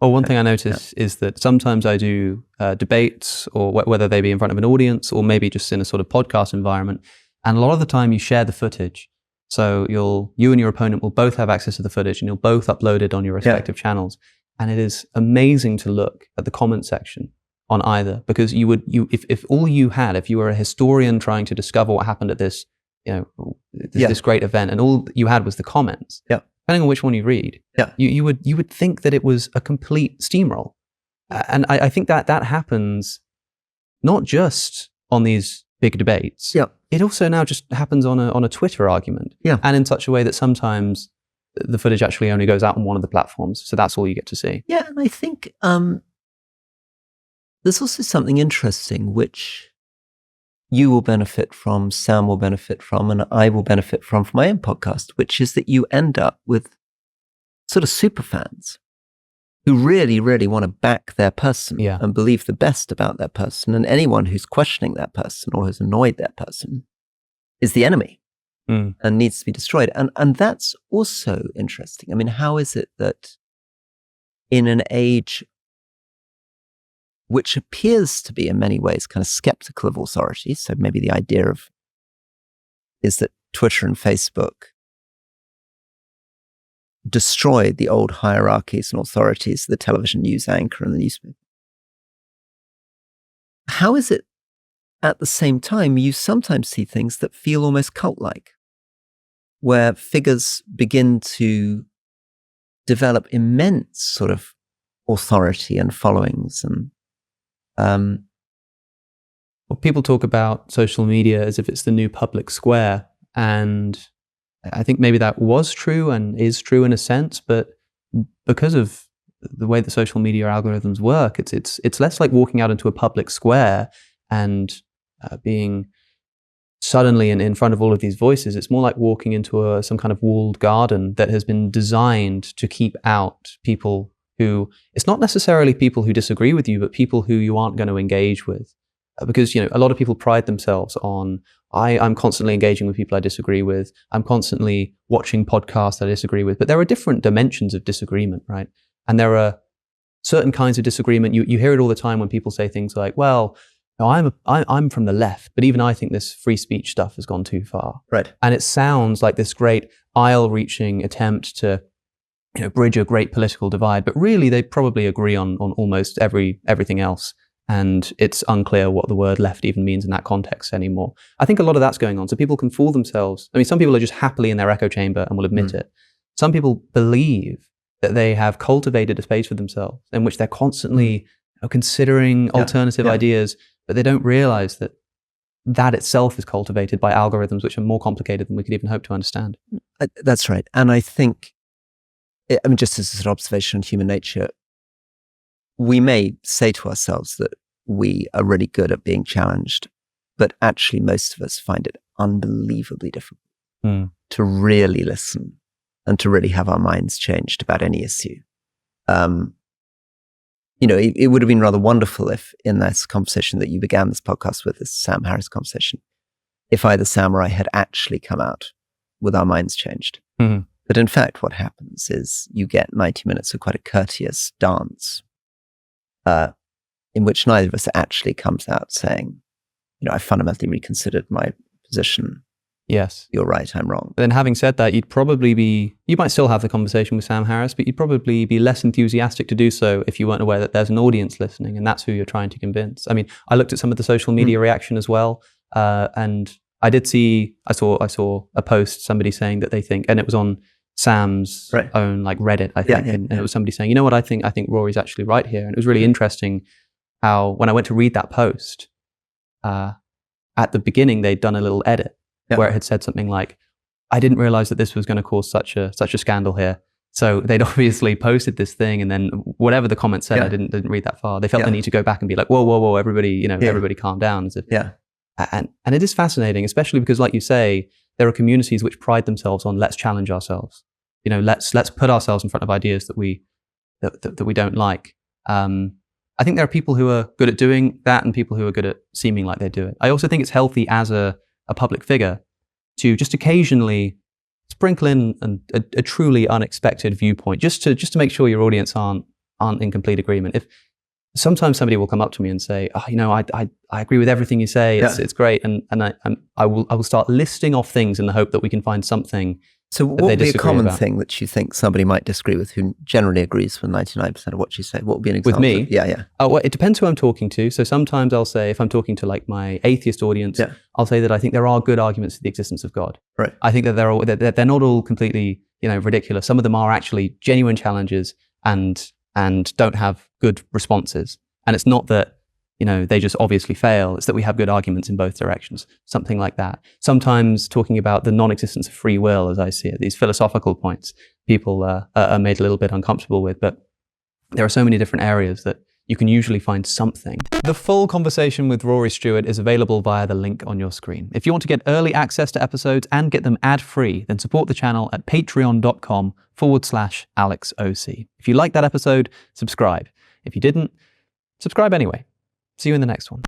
Well, one thing I notice is that sometimes I do debates, or whether they be in front of an audience or maybe just in a sort of podcast environment. And a lot of the time you share the footage. So you and your opponent will both have access to the footage, and you'll both upload it on your respective channels. And it is amazing to look at the comment section on either, because if all you had, if you were a historian trying to discover what happened at this, this great event, and all you had was the comments. Yeah. Depending on which one you read, you would think that it was a complete steamroll. And I think that happens not just on these big debates. Yeah. It also now just happens on a Twitter argument. Yeah. And in such a way that sometimes the footage actually only goes out on one of the platforms. So that's all you get to see. Yeah. And I think there's also something interesting which you will benefit from, Sam will benefit from, and I will benefit from my own podcast, which is that you end up with sort of superfans who really, really want to back their person and believe the best about their person. And anyone who's questioning that person or has annoyed that person is the enemy and needs to be destroyed. And that's also interesting. I mean, how is it that in an age which appears to be in many ways kind of skeptical of authority, so maybe the idea is that Twitter and Facebook destroyed the old hierarchies and authorities, the television news anchor and the newspaper. How is it at the same time you sometimes see things that feel almost cult-like, where figures begin to develop immense sort of authority and followings and well, people talk about social media as if it's the new public square, and I think maybe that was true and is true in a sense, but because of the way that social media algorithms work, it's less like walking out into a public square and being suddenly in front of all of these voices. It's more like walking into some kind of walled garden that has been designed to keep out people who, it's not necessarily people who disagree with you, but people who you aren't going to engage with. Because, a lot of people pride themselves on, I'm constantly engaging with people I disagree with. I'm constantly watching podcasts I disagree with. But there are different dimensions of disagreement, right? And there are certain kinds of disagreement. You hear it all the time when people say things like, well, no, I'm from the left, but even I think this free speech stuff has gone too far. Right. And it sounds like this great aisle-reaching attempt to bridge a great political divide, but really they probably agree on almost everything else. And it's unclear what the word left even means in that context anymore. I think a lot of that's going on. So people can fool themselves. I mean, some people are just happily in their echo chamber and will admit it. Some people believe that they have cultivated a space for themselves in which they're constantly considering alternative ideas, but they don't realize that itself is cultivated by algorithms which are more complicated than we could even hope to understand. That's right. And I think, just as an observation on human nature, we may say to ourselves that we are really good at being challenged, but actually most of us find it unbelievably difficult to really listen and to really have our minds changed about any issue. It would have been rather wonderful if in this conversation that you began this podcast with, this Sam Harris conversation, if either Sam or I had actually come out with our minds changed. Mm-hmm. But in fact, what happens is you get 90 minutes of quite a courteous dance in which neither of us actually comes out saying, I fundamentally reconsidered my position. Yes. You're right, I'm wrong. But then having said that, you might still have the conversation with Sam Harris, but you'd probably be less enthusiastic to do so if you weren't aware that there's an audience listening and that's who you're trying to convince. I mean, I looked at some of the social media reaction as well, and I saw a post, somebody saying that they think, and it was on Sam's own Reddit, I think, and it was somebody saying, what, I think Rory's actually right here. And it was really interesting how when I went to read that post, at the beginning they'd done a little edit where it had said something like, I didn't realize that this was going to cause such a scandal here. So they'd obviously posted this thing, and then whatever the comment said, I didn't read that far. They felt the need to go back and be like, whoa, everybody, everybody calm down. As if, and it is fascinating, especially because, like you say, there are communities which pride themselves on let's challenge ourselves. Let's put ourselves in front of ideas that we don't like. I think there are people who are good at doing that and people who are good at seeming like they do it. I also think it's healthy as a public figure to just occasionally sprinkle in a truly unexpected viewpoint, just to make sure your audience aren't aren't in complete agreement. If sometimes somebody will come up to me and say, "Oh, I agree with everything you say. It's great," and I will start listing off things in the hope that we can find something. So what would be a common thing that you think somebody might disagree with who generally agrees with 99% of what you say? What would be an example? With me? Yeah. Oh, well, it depends who I'm talking to. So sometimes I'll say, if I'm talking to like my atheist audience, I'll say that I think there are good arguments for the existence of God. Right. I think that they're not all completely, ridiculous. Some of them are actually genuine challenges and don't have good responses. And it's not that, they just obviously fail. It's that we have good arguments in both directions, something like that. Sometimes talking about the non-existence of free will, as I see it, these philosophical points, people are made a little bit uncomfortable with, but there are so many different areas that you can usually find something. The full conversation with Rory Stewart is available via the link on your screen. If you want to get early access to episodes and get them ad-free, then support the channel at patreon.com/AlexOC. If you liked that episode, subscribe. If you didn't, subscribe anyway. See you in the next one.